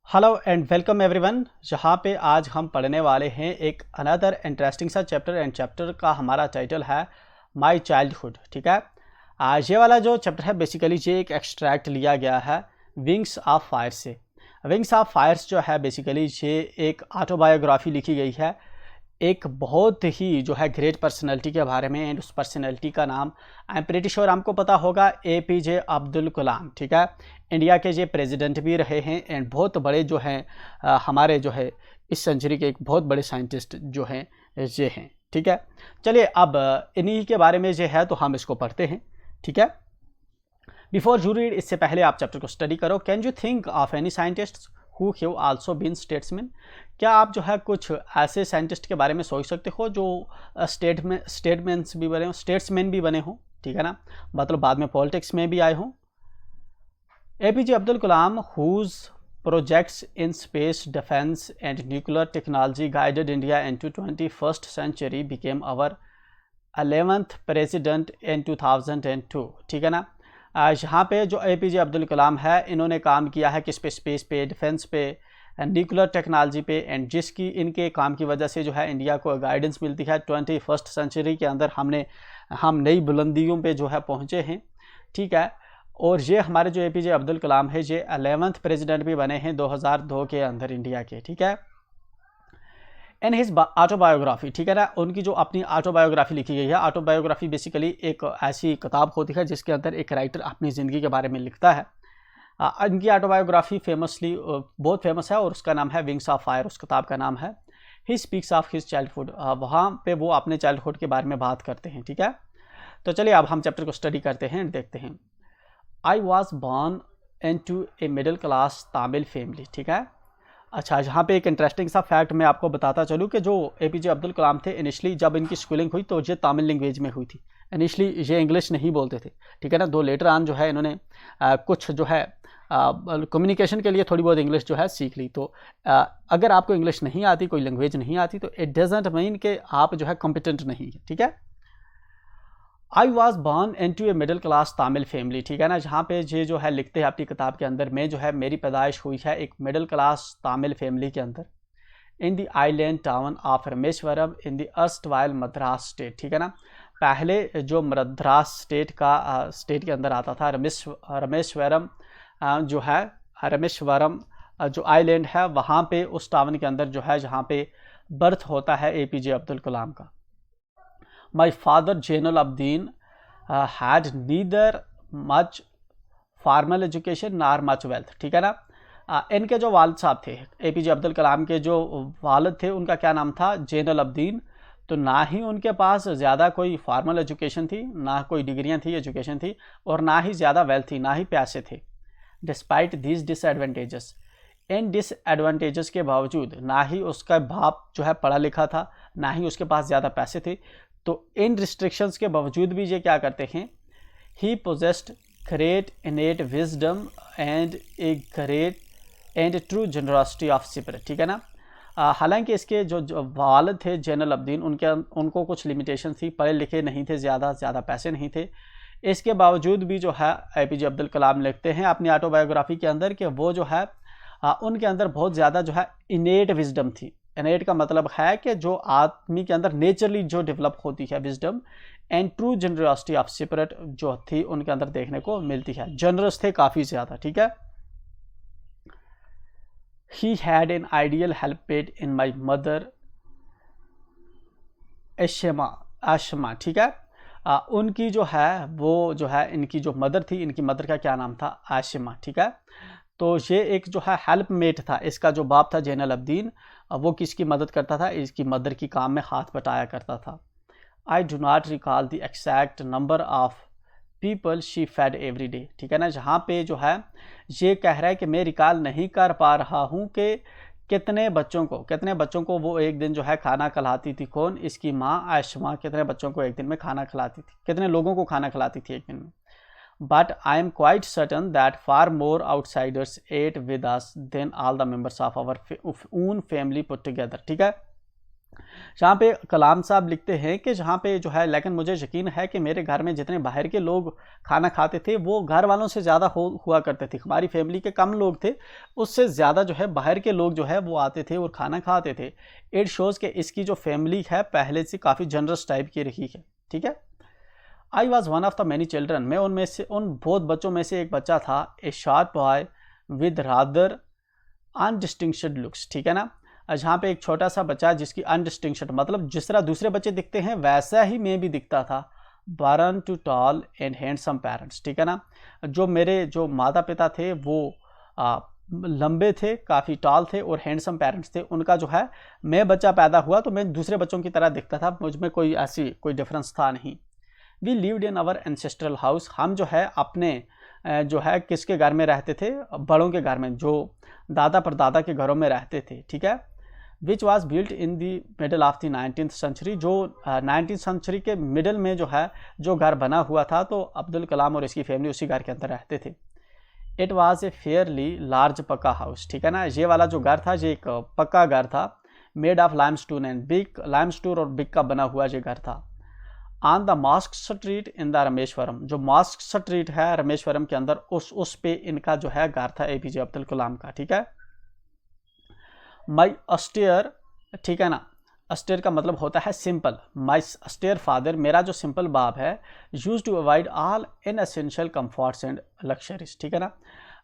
Hello and welcome everyone. जहाँ पे आज हम पढ़ने वाले हैं एक अनदर इंटरेस्टिंग सा चैप्टर एंड चैप्टर का हमारा टाइटल है माय चाइल्डहुड। ठीक है, आज ये वाला जो चैप्टर है बेसिकली ये एक एक्सट्रैक्ट लिया गया है विंग्स ऑफ फायर से। विंग्स ऑफ फायर्स जो है बेसिकली ये एक ऑटोबायोग्राफी लिखी गई है एक बहुत ही जो है ग्रेट पर्सनैलिटी के बारे में। एंड उस पर्सनैलिटी का नाम आई एम प्रीटी श्योर आपको पता होगा, APJ अब्दुल कलाम। ठीक है, इंडिया के ये प्रेसिडेंट भी रहे हैं एंड बहुत बड़े जो हैं हमारे जो है इस सेंचुरी के एक बहुत बड़े साइंटिस्ट जो हैं ये हैं। ठीक है, चलिए अब इन्हीं के बारे में ये है तो हम इसको पढ़ते हैं। ठीक है, बिफोर यू रीड, इससे पहले आप चैप्टर को स्टडी करो। Can you think of any scientist who have also been statesman? क्या आप जो है कुछ ऐसे साइंटिस्ट के बारे में सोच सकते हो जो स्टेट्समैन भी बने हों? ठीक है ना, मतलब बाद में पॉलिटिक्स में भी आए हों। APJ Abdul Kalam whose projects in space defense and nuclear technology guided India into 21st century became our 11th president in 2002। ठीक है ना, यहाँ पे जो APJ अब्दुल कलाम है इन्होंने काम किया है किस पे, स्पेस पे, डिफेंस पे, न्यूक्लियर टेक्नोलॉजी पे। एंड जिसकी इनके काम की वजह से जो है इंडिया को गाइडेंस मिलती है 21st सेंचुरी के अंदर हम नई बुलंदियों पे जो है पहुँचे हैं। ठीक है, और ये हमारे जो APJ अब्दुल कलाम है ये 11th प्रेसिडेंट भी बने हैं 2002 के अंदर इंडिया के। ठीक है, इन हिज ऑटोबायोग्राफी, ठीक है ना, उनकी जो अपनी ऑटोबायोग्राफी लिखी गई है। ऑटोबायोग्राफी बेसिकली एक ऐसी किताब होती है जिसके अंदर एक राइटर अपनी ज़िंदगी के बारे में लिखता है। इनकी ऑटोबायोग्राफी फेमसली बहुत फेमस है और उसका नाम है विंग्स ऑफ फायर, उस किताब का नाम है। He speaks of his childhood, वहाँ पे वो अपने चाइल्डहुड के बारे में बात करते हैं। ठीक है, तो चलिए अब हम चैप्टर को स्टडी करते हैं, देखते हैं। I was born into a middle class Tamil family. ठीक है, अच्छा, यहाँ पे एक इंटरेस्टिंग सा फैक्ट मैं आपको बताता चलूँ कि जो APJ अब्दुल कलाम थे इनिशली जब इनकी स्कूलिंग हुई तो ये तमिल लैंग्वेज में हुई थी। इनिशली ये इंग्लिश नहीं बोलते थे। ठीक है ना, दो लेटर ऑन जो है इन्होंने कुछ जो है कम्युनिकेशन के लिए थोड़ी बहुत इंग्लिश जो है सीख ली। तो अगर आपको इंग्लिश नहीं आती, कोई लैंग्वेज नहीं आती, तो इट डजंट मीन कि आप जो है कॉम्पिटेंट नहीं है। ठीक है, I was born into a middle class Tamil family. ठीक है ना, जहाँ पे ये जो है लिखते हैं अपनी किताब के अंदर में जो है मेरी पैदाइश हुई है एक मिडिल क्लास तामिल फैमिली के अंदर in the island town of Rameswaram in the erstwhile Madras state. ठीक है ना, पहले जो मद्रास स्टेट के अंदर आता था रमेश्वरम जो है रमेश्वरम जो आइलैंड है वहाँ पे उस टाउन के अंदर जो है जहाँ पे बर्थ होता है APJ अब्दुल कलाम का। My father Jainul Abdin had neither much formal education nor much wealth। ठीक है ना, इनके जो वालिद साहब थे APJ अब्दुल कलाम के जो वालिद थे उनका क्या नाम था, जैनुल अब्दीन। तो ना ही उनके पास ज़्यादा कोई फॉर्मल एजुकेशन थी, ना कोई डिग्रियां थी, एजुकेशन थी, और ना ही ज़्यादा वेल्थ थी, ना ही पैसे थे। Despite these disadvantages, in disadvantages के बावजूद, ना ही उसका बाप जो है पढ़ा लिखा था, ना ही उसके पास ज़्यादा पैसे थे, तो इन रिस्ट्रिक्शंस के बावजूद भी ये क्या करते हैं, he possessed great innate wisdom and a great and true generosity of spirit. ठीक है ना, हालांकि इसके जो वालिद थे जैनुल अब्दीन उनको कुछ लिमिटेशन थी, पढ़े लिखे नहीं थे, ज़्यादा पैसे नहीं थे। इसके बावजूद भी जो है APJ अब्दुल कलाम लिखते हैं अपनी ऑटोबायोग्राफी के अंदर कि वो जो है उनके अंदर बहुत ज़्यादा जो है इनेट विजडम थी। इनेट का मतलब है कि जो आदमी के अंदर नेचुरली जो डेवलप होती है wisdom, and true generosity of spirit जो थी उनके अंदर देखने को मिलती है। जनरस थे काफ़ी ज़्यादा। ठीक है, he had an ideal helpmate in my mother Ashma. ठीक है, उनकी जो है वो जो है इनकी जो मदर थी, इनकी मदर का क्या नाम था, आशिमा। ठीक है, तो ये एक जो है हेल्पमेट था, इसका जो बाप था जैनुल अब्दीन वो किसकी मदद करता था, इसकी मदर की काम में हाथ बटाया करता था। I do not recall the exact number of people she fed every day. ठीक है ना, जहाँ पे जो है ये कह रहा है कि मैं रिकॉल नहीं कर पा रहा हूँ कि कितने बच्चों को वो एक दिन जो है खाना खिलाती थी। कौन, इसकी माँ आयशमा कितने बच्चों को एक दिन में खाना खिलाती थी, कितने लोगों को खाना खिलाती थी एक दिन में। But I am quite certain that far more outsiders ate with us than all the members of our own family put together। ठीक है, जहाँ पे कलाम साहब लिखते हैं कि जहाँ पे जो है, लेकिन मुझे यकीन है कि मेरे घर में जितने बाहर के लोग खाना खाते थे वो घर वालों से ज़्यादा हुआ करते थे। हमारी फैमिली के कम लोग थे, उससे ज़्यादा जो है बाहर के लोग जो है वो आते थे और खाना खाते थे। इट शोज़ कि इसकी जो फैमिली है पहले से काफ़ी जनरस टाइप की रही है। ठीक है। I was one of the many children, मैं उनमें से उन बहुत बच्चों में से एक बच्चा था। A sharp boy with rather undistinguished looks. ठीक है ना। जहाँ पे एक छोटा सा बच्चा जिसकी अनडिस्टिंक्शड मतलब जिस तरह दूसरे बच्चे दिखते हैं वैसा ही मैं भी दिखता था। Born to tall and handsome parents. ठीक है ना। जो मेरे जो माता पिता थे वो लंबे थे, काफ़ी टॉल थे और हैंडसम पेरेंट्स थे। उनका जो है, मैं बच्चा पैदा हुआ तो मैं दूसरे बच्चों की तरह दिखता था, मुझ में कोई ऐसी कोई डिफरेंस था नहीं। We lived in our ancestral house, हम जो है अपने जो है किसके घर में रहते थे, बड़ों के घर में, जो दादा परदादा के घरों में रहते थे। ठीक है। Which was built in the middle of the 19th century, जो 19th सेंचुरी के मिडल में जो है जो घर बना हुआ था, तो अब्दुल कलाम और इसकी फैमिली उसी घर के अंदर रहते थे। It was a fairly large पक्का हाउस। ठीक है ना। ये वाला जो घर था ये एक पक्का घर था, made of limestone and big, limestone और बिग का बना हुआ ये घर था। On the mosque street in the Rameswaram, जो मॉस्क स्ट्रीट है रमेश्वरम के अंदर, उस पे इनका जो है घर था एपीजे अब्दुल कलाम का। ठीक है। माई अस्टेयर, ठीक है ना, अस्टेयर का मतलब होता है सिंपल। माई अस्टेयर फादर, मेरा जो सिंपल बाप है, use to avoid all inessential comforts and luxuries. ठीक है ना।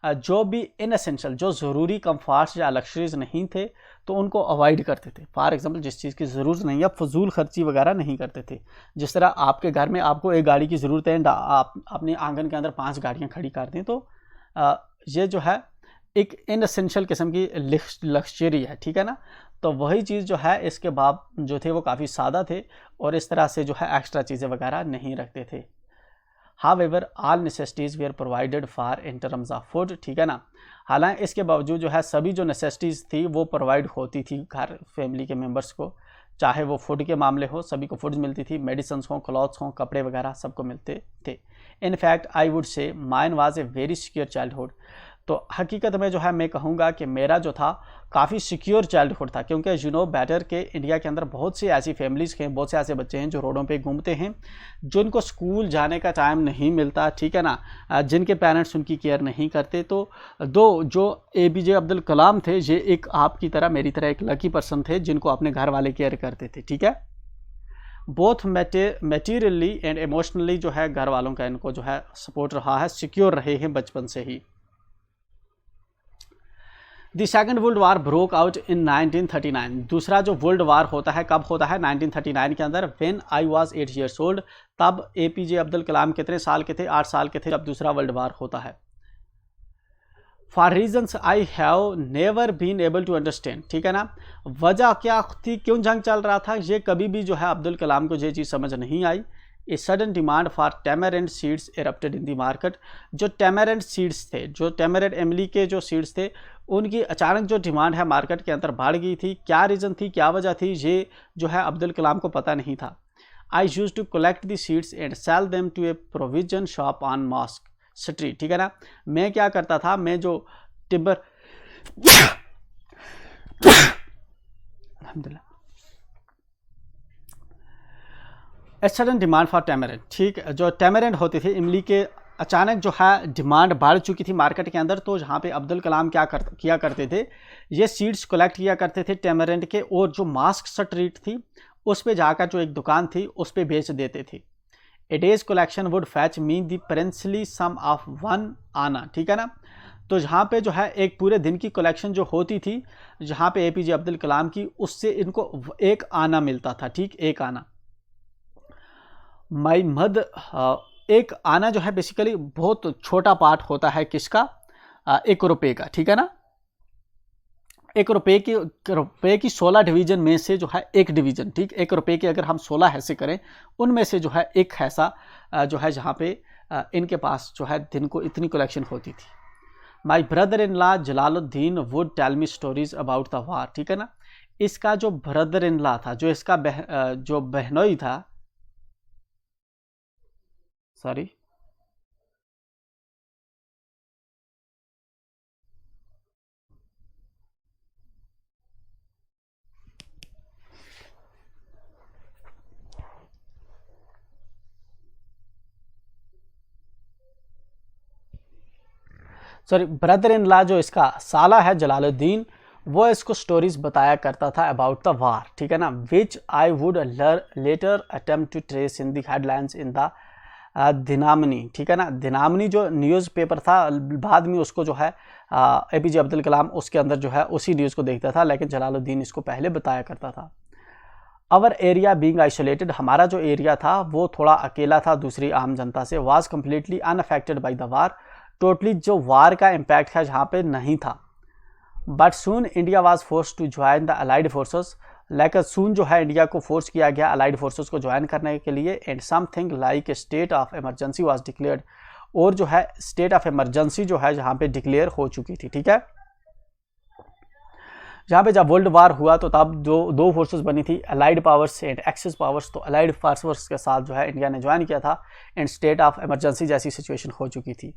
जो भी इनएसेंशियल, जो ज़रूरी कंफर्ट्स या लग्जरीज नहीं थे तो उनको अवॉइड करते थे। फॉर एग्जांपल, जिस चीज़ की ज़रूरत नहीं है, फजूल खर्ची वगैरह नहीं करते थे। जिस तरह आपके घर में आपको एक गाड़ी की ज़रूरत है, आप अपने आंगन के अंदर 5 गाड़ियाँ खड़ी कर दें, तो ये जो है एक इनएसेंशियल किस्म की लग्जरी है। ठीक है ना। तो वही चीज़ जो है, इसके बाप जो थे वो काफ़ी सादा थे और इस तरह से जो है एक्स्ट्रा चीज़ें वगैरह नहीं रखते थे। However, all necessities were provided for in terms of food। ठीक है ना। हालांकि इसके बावजूद जो है सभी जो नेसेसिटीज़ थी वो प्रोवाइड होती थी घर फैमिली के मेंबर्स को, चाहे वो फूड के मामले हो, सभी को फूड मिलती थी, मेडिसिन हो, क्लॉथ्स हो, कपड़े वगैरह सबको मिलते थे। In fact I would say mine was a very secure childhood, तो हकीकत में जो है मैं कहूँगा कि मेरा जो था काफ़ी सिक्योर चाइल्डहुड था, क्योंकि यू नो बेटर के इंडिया के अंदर बहुत सी ऐसी फैमिलीज़ हैं, बहुत से ऐसे बच्चे हैं जो रोडों पे घूमते हैं, जिनको स्कूल जाने का टाइम नहीं मिलता। ठीक है ना। जिनके पेरेंट्स उनकी केयर नहीं करते। तो जो एपीजे अब्दुल कलाम थे, ये एक आपकी तरह मेरी तरह एक लकी पर्सन थे जिनको अपने घर वाले केयर करते थे। ठीक है। बोथ मेटीरियली एंड इमोशनली जो है घर वालों का इनको जो है सपोर्ट रहा है, सिक्योर रहे हैं बचपन से ही। The second world war broke out in 1939, दूसरा जो वर्ल्ड वार होता है कब होता है, 1939 के अंदर। When I was 8 years old, तब एपीजे अब्दुल कलाम कितने साल के थे, 8 साल के थे जब दूसरा वर्ल्ड वार होता है। For reasons I have never been able to understand. ठीक है ना। वजह क्या थी, क्यों जंग चल रहा था, ये कभी भी जो है अब्दुल कलाम को ये चीज़ समझ नहीं आई। A sudden demand for tamarind seeds erupted in the market, जो टैमरेंट सीड्स थे, जो टैमरेंट इमली के जो सीड्स थे, उनकी अचानक जो डिमांड है मार्केट के अंदर बढ़ गई थी। क्या रीज़न थी, क्या वजह थी, ये जो है अब्दुल कलाम को पता नहीं था। I use to collect the seeds and sell them to a provision shop on mosque street. ठीक है ना। मैं क्या करता था, मैं जो टिम्बर अल्हम्दुलिल्लाह, ए सडन डिमांड फॉर टैमरेंट, ठीक, जो टैमरेंट होती थी इमली के, अचानक जो है डिमांड बढ़ चुकी थी मार्केट के अंदर। तो जहाँ पे अब्दुल कलाम किया करते थे, ये सीड्स कलेक्ट किया करते थे टैमरेंट के, और जो मास्क स्ट्रीट थी उस पे जाकर जो एक दुकान थी उस पे बेच देते थे। A day's collection would fetch me the princely sum of 1 anna. ठीक है ना। तो जहाँ पे जो है एक पूरे दिन की कलेक्शन जो होती थी, जहाँ पे एपीजे अब्दुल कलाम की, उससे इनको 1 आना मिलता था। ठीक, 1 आना। माई मद, एक आना जो है बेसिकली बहुत छोटा पार्ट होता है किसका, 1 रुपये का। ठीक है ना। 1 रुपये की 16 डिवीजन में से जो है 1 डिवीजन, ठीक, 1 रुपये के अगर हम 16 हिस्से करें, उनमें से जो है एक हिस्सा जो है जहाँ पे इनके पास जो है दिन को इतनी कलेक्शन होती थी। My brother in law Jalaluddin would tell me stories about the war. ठीक है ना। इसका जो ब्रदर इन लॉ था, जो इसका जो बहनोई था, सॉरी, ब्रदर इन लॉ जो इसका साला है जलालुद्दीन, वो इसको स्टोरीज बताया करता था अबाउट द वार, ठीक है ना, which I would later attempt to trace in the headlines in the Dinamani, ठीक है ना। दिनामनी जो न्यूज़पेपर था, बाद में उसको जो है APJ अब्दुल कलाम उसके अंदर जो है उसी न्यूज़ को देखता था, लेकिन जलालुद्दीन इसको पहले बताया करता था। अवर एरिया बीइंग आइसोलेटेड, हमारा जो एरिया था वो थोड़ा अकेला था दूसरी आम जनता से। Was completely unaffected by the war, totally जो वार का इम्पैक्ट है जहाँ पे नहीं था। But soon India was force to join the allied forces, लेकिन सून जो है इंडिया को फोर्स किया गया अलाइड फोर्सेस को ज्वाइन करने के लिए। And something like state of emergency was declared, और जो है स्टेट ऑफ इमरजेंसी जो है जहाँ पे डिक्लेयर हो चुकी थी, ठीक है। जहाँ पे जब वर्ल्ड वार हुआ तो तब दो फोर्सेस बनी थी, allied powers and axis powers. तो अलाइड फोर्सेस के साथ जो है इंडिया ने ज्वाइन किया था, एंड स्टेट ऑफ इमरजेंसी जैसी सिचुएशन हो चुकी थी।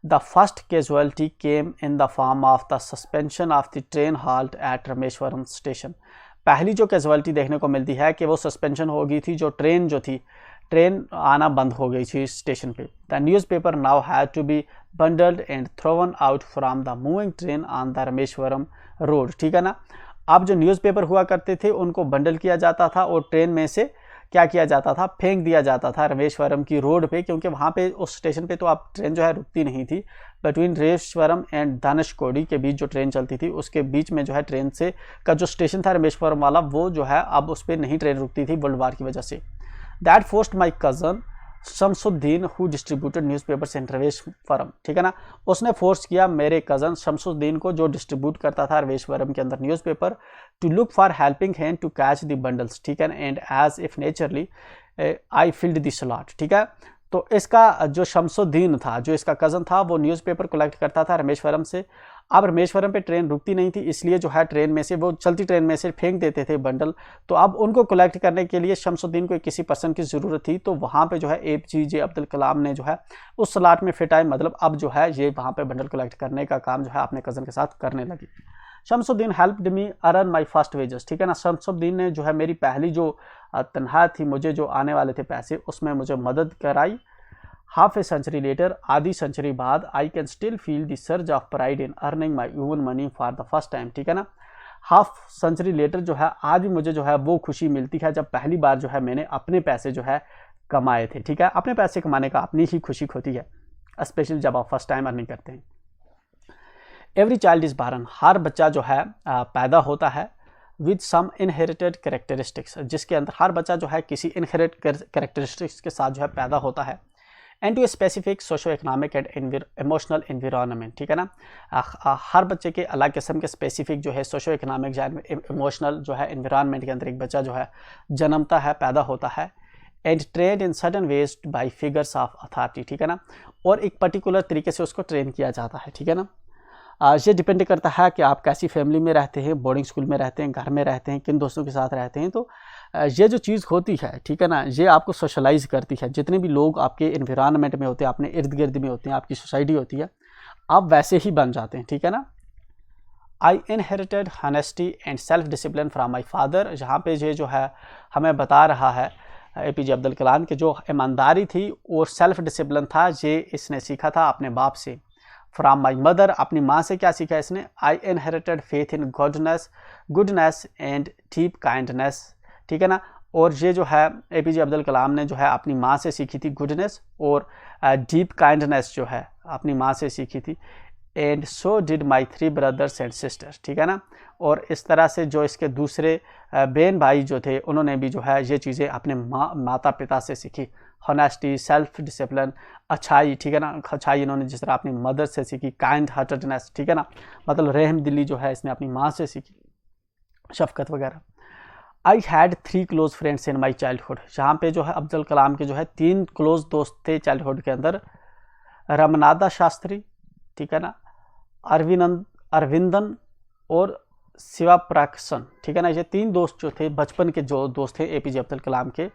The first casualty came in the form of the suspension of the train halt at Rameswaram station. पहली जो कैजुअलिटी देखने को मिलती है कि वो सस्पेंशन हो गई थी, जो ट्रेन आना बंद हो गई थी स्टेशन पे। The newspaper now had to be bundled and thrown out from the moving train on the Rameswaram road, ठीक है ना। अब जो न्यूज़पेपर हुआ करते थे उनको बंडल किया जाता था और ट्रेन में से क्या किया जाता था, फेंक दिया जाता था रामेश्वरम की रोड पे, क्योंकि वहाँ पे उस स्टेशन पे तो अब ट्रेन जो है रुकती नहीं थी। बिटवीन रामेश्वरम एंड धनुषकोडी के बीच जो ट्रेन चलती थी उसके बीच में जो है ट्रेन से का जो स्टेशन था रामेश्वरम वाला, वो जो है अब उस पर नहीं ट्रेन रुकती थी वर्ल्ड वार की वजह से। That forced my cousin Shamsuddin who distributed newspapers इन रामेश्वरम, ठीक है ना। उसने फोर्स किया मेरे कज़न शमसुद्दीन को, जो डिस्ट्रीब्यूट करता था रामेश्वरम के अंदर newspaper, to look for helping hand to catch the bundles, ठीक है ना। And as if naturally I filled the slot, ठीक है। तो इसका जो शमसुद्दीन था, जो इसका कज़न था, वो न्यूज़पेपर कलेक्ट करता था रामेश्वरम से। अब रामेश्वरम पे ट्रेन रुकती नहीं थी, इसलिए जो है ट्रेन में से वो चलती ट्रेन में से फेंक देते थे बंडल। तो अब उनको कलेक्ट करने के लिए शमसुद्दीन को किसी पर्सन की ज़रूरत थी, तो वहाँ पे जो है APJ अब्दुल कलाम ने जो है उस स्लॉट में फिट आए, मतलब अब जो है ये वहाँ पे बंडल कलेक्ट करने का काम जो है अपने कज़न के साथ करने लगी। Shamsuddin helped me earn my first wages, ठीक है ना। शमसुद्दीन ने जो है मेरी पहली जो तनख्वाह थी, मुझे जो आने वाले थे पैसे, उसमें मुझे मदद कराई। हाफ ए सेंचुरी लेटर, आधी सेंचुरी बाद, I can still feel the surge of pride in earning my own money for the first time, ठीक है ना। हाफ सेंचुरी लेटर जो है आज भी मुझे जो है वो खुशी मिलती है जब पहली बार जो है मैंने अपने पैसे जो है कमाए थे, ठीक है। अपने पैसे कमाने का अपनी ही खुशी होती है, स्पेशली जब आप फर्स्ट टाइम अर्निंग करते हैं। एवरी चाइल्ड इज़ बॉर्न, हर बच्चा जो है पैदा होता है विद सम इनहेरिटेड कैरेक्टरिस्टिक्स, जिसके अंदर हर बच्चा जो है किसी इनहेरिट कैरेक्टरिस्टिक्स के साथ जो है पैदा होता है। And to specific socio economic and emotional environment, ठीक है ना। हर बच्चे के अलग किस्म के स्पेसिफिक जो है सोशो इकोनॉमिक या इमोशनल जो है एनवायरनमेंट के अंदर एक बच्चा जो है जन्मता है, पैदा होता है। And train in certain ways by figures of authority, ठीक है ना। और एक पर्टिकुलर तरीके से उसको ट्रेन किया जाता है, ठीक है ना। ये डिपेंड करता है कि आप कैसी फैमिली में रहते हैं, बोर्डिंग स्कूल में रहते हैं, घर में रहते हैं, किन दोस्तों के साथ रहते हैं। तो ये जो चीज़ होती है, ठीक है ना, ये आपको सोशलाइज करती है। जितने भी लोग आपके इन्वायरमेंट में होते हैं, अपने इर्द गिर्द में होते हैं, आपकी सोसाइटी होती है, आप वैसे ही बन जाते हैं, ठीक है ना। आई inherited honesty and self discipline from my father, जहाँ पे ये जो है हमें बता रहा है APJ अब्दुल कलाम की जो ईमानदारी थी और सेल्फ डिसिप्लिन था, ये इसने सीखा था अपने बाप से। फ्राम माई मदर, अपनी माँ से क्या सीखा इसने। आई inherited faith in goodness and deep kindness, ठीक है ना। और ये जो है APJ अब्दुल कलाम ने जो है अपनी माँ से सीखी थी गुडनेस, और डीप काइंडनेस जो है अपनी माँ से सीखी थी। And so did my 3 brothers and sisters, ठीक है ना। और इस तरह से जो इसके दूसरे बहन भाई जो थे, उन्होंने भी जो है ये चीज़ें अपने माता पिता से सीखी। हॉनेस्टी, सेल्फ डिसिप्लिन, अच्छाई, ठीक है ना। अच्छाई इन्होंने जिस तरह अपनी मदर से सीखी। काइंड हार्टेडनेस, ठीक है ना, मतलब रहम दिली जो है इसने अपनी माँ से सीखी, शफकत वगैरह। I had 3 close friends in my childhood, जहाँ पे जो है अब्दुल कलाम के जो है 3 क्लोज दोस्त थे चाइल्डहुड के अंदर। रमनादा शास्त्री, ठीक है ना, अरविंदन और शिवाप्रकाशन, ठीक है ना। ये 3 दोस्त जो थे, बचपन के जो दोस्त थे APJ अब्दुल कलाम के।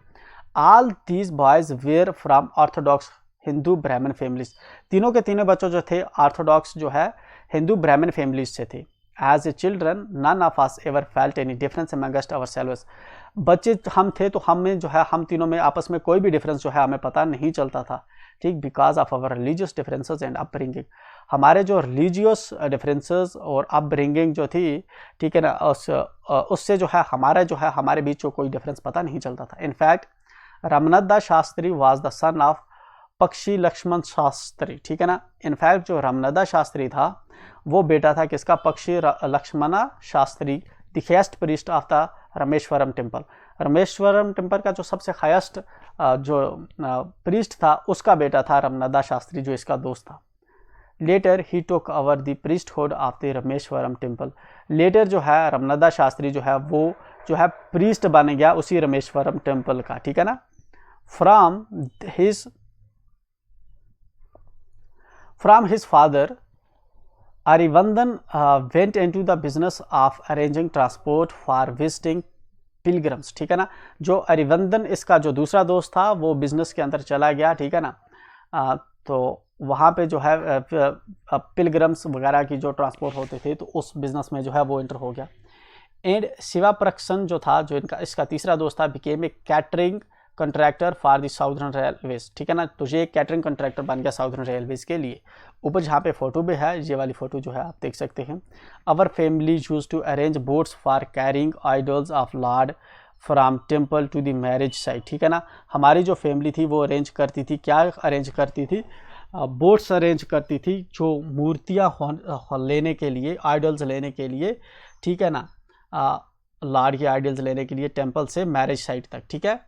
All these boys were from orthodox Hindu Brahmin families, तीनों के तीनों बच्चों जो थे ऑर्थोडॉक्स जो है हिंदू ब्राह्मण फैमिलीज से थे। As a children none of us ever felt any difference amongst ourselves, बच्चे हम थे तो हमें जो है हम तीनों में आपस में कोई भी डिफरेंस जो है हमें पता नहीं चलता था, ठीक। Because of our religious differences and upbringing, हमारे जो रिलीजियस डिफरेंसेस और अपब्रिंगिंग जो थी, ठीक है ना, उससे जो है हमारे बीच जो कोई डिफरेंस पता नहीं चलता था। In fact Ramnath Shastri was the son of पक्षी लक्ष्मण शास्त्री, ठीक है ना। इनफैक्ट जो रामनाथ शास्त्री था वो बेटा था किसका? Pakshi Lakshman Shastri, the highest priest of the Rameswaram temple. Rameswaram temple का जो सबसे हाईएस्ट जो प्रीस्ट था उसका बेटा था रामनाथ शास्त्री, जो इसका दोस्त था। Later he took over the priesthood of the Rameswaram temple. Later जो है रामनाथ शास्त्री जो है वो जो है प्रीस्ट बन गया उसी रामेश्वरम टेम्पल का, ठीक है ना। From his father Arivandan went into the business of arranging transport for visiting pilgrims, ठीक है ना। जो अरिवंदन इसका जो दूसरा दोस्त था वो बिजनेस के अंदर चला गया, ठीक है ना। तो वहाँ पे जो है पिलग्रम्स वगैरह की जो ट्रांसपोर्ट होते थे तो उस बिजनेस में जो है वो एंटर हो गया। एंड शिवा प्रक्षण जो था, जो इसका तीसरा दोस्त था, became a catering contractor for the southern railways, ठीक है ना। तो ये कैटरिंग कंट्रैक्टर बन गया साउदर्न रेलवेज के लिए। ऊपर जहाँ पे फोटो भी है, ये वाली फोटो जो है आप देख सकते हैं। Our family use to arrange boats for carrying idols of lord from temple to the marriage site, ठीक है ना। हमारी जो फैमिली थी वो अरेंज करती थी, क्या अरेंज करती थी? बोट्स अरेंज करती थी जो मूर्तियाँ लेने के लिए, आइडल्स लेने के लिए, ठीक है ना, लॉर्ड के आइडल्स लेने के लिए टेम्पल से मैरिज साइट तक, ठीक है।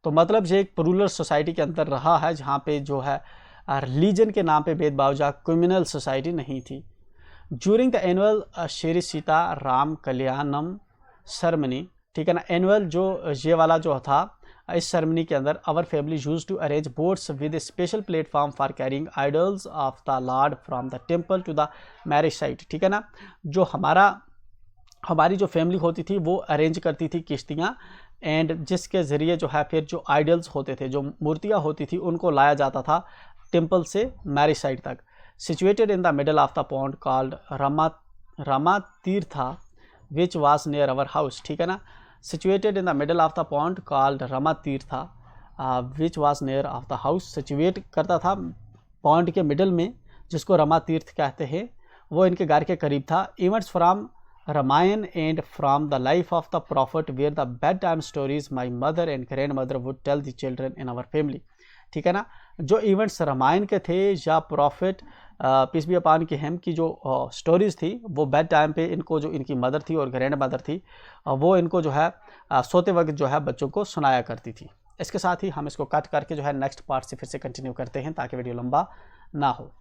तो मतलब ये एक रूरल सोसाइटी के अंदर रहा है जहाँ पे जो है रिलीजन के नाम पे भेदभाव, जहाँ कम्युनल सोसाइटी नहीं थी। During the annual Shri Sita Ram Kalyanam ceremony, ठीक है ना। एनुअल जो ये वाला जो था, इस सेरेमनी के अंदर our family use to arrange boats with a special platform for carrying idols of the lord from the temple to the marriage site, ठीक है ना। जो हमारी जो फैमिली होती थी वो अरेंज करती थी किश्तियाँ, एंड जिसके ज़रिए जो है फिर जो आइडल्स होते थे, जो मूर्तियाँ होती थी, उनको लाया जाता था टेम्पल से मैरिज साइट तक। Situated in the middle of the pond called Rama Tirtha which was near our house, ठीक है ना। Situated in the middle of the pond called Rama Tirtha which was near of the house. Situate करता था pond के middle में, जिसको रमा तीर्थ कहते हैं, वो इनके घर के करीब था। Events from Ramayana and from the life of the prophet were the bedtime stories my mother and grandmother would tell the children in our family, ठीक है ना। जो इवेंट्स रामायण के थे या प्रॉफिट पीस बी अपॉन की हिम की जो स्टोरीज थी, वो बेड टाइम पे इनको, जो इनकी मदर थी और ग्रैंड मदर थी, वो इनको जो है सोते वक्त जो है बच्चों को सुनाया करती थी। इसके साथ ही हम इसको कट करके जो है नेक्स्ट पार्ट से फिर से कंटिन्यू करते हैं ताकि वीडियो लंबा ना हो।